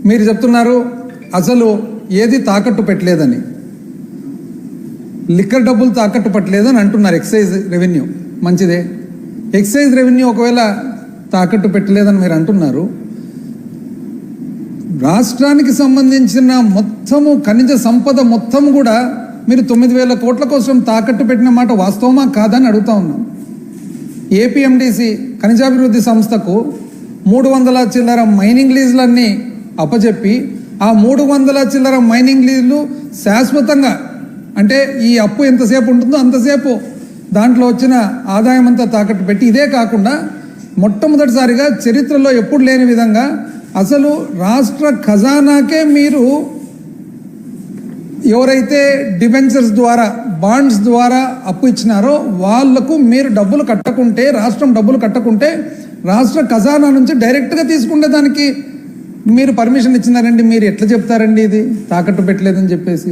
మీరు చెప్తున్నారు అసలు ఏది తాకట్టు పెట్టలేదని, లిక్కర్ డబ్బులు తాకట్టు పెట్టలేదని అంటున్నారు. ఎక్సైజ్ రెవెన్యూ మంచిదే. ఎక్సైజ్ రెవెన్యూ ఒకవేళ తాకట్టు పెట్టలేదని మీరు అంటున్నారు, రాష్ట్రానికి సంబంధించిన మొత్తము ఖనిజ సంపద మొత్తం కూడా మీరు 9,000 కోట్ల కోసం తాకట్టు పెట్టిన మాట వాస్తవమా కాదని అడుగుతా ఉన్నాం. ఏపీఎండిసి ఖనిజాభివృద్ధి సంస్థకు 300 చిల్లర మైనింగ్ లీజులన్నీ అప్పచెప్పి ఆ 300 చిల్లర మైనింగ్ లీజులు శాశ్వతంగా, అంటే ఈ అప్పు ఎంతసేపు ఉంటుందో అంతసేపు దాంట్లో వచ్చిన ఆదాయం అంతా తాకట్టు పెట్టి, ఇదే కాకుండా మొట్టమొదటిసారిగా చరిత్రలో ఎప్పుడు లేని విధంగా అసలు రాష్ట్ర ఖజానాకే మీరు ఎవరైతే డిబెంచర్స్ ద్వారా బాండ్స్ ద్వారా అప్పు ఇచ్చినారో వాళ్లకు మీరు డబ్బులు కట్టకుంటే, రాష్ట్రం డబ్బులు కట్టకుంటే రాష్ట్ర ఖజానా నుంచి డైరెక్ట్గా తీసుకుంటే దానికి మీరు పర్మిషన్ ఇచ్చినారండి. మీరు ఎట్లా చెప్తారండి ఇది తాకట్టు పెట్టలేదని చెప్పేసి?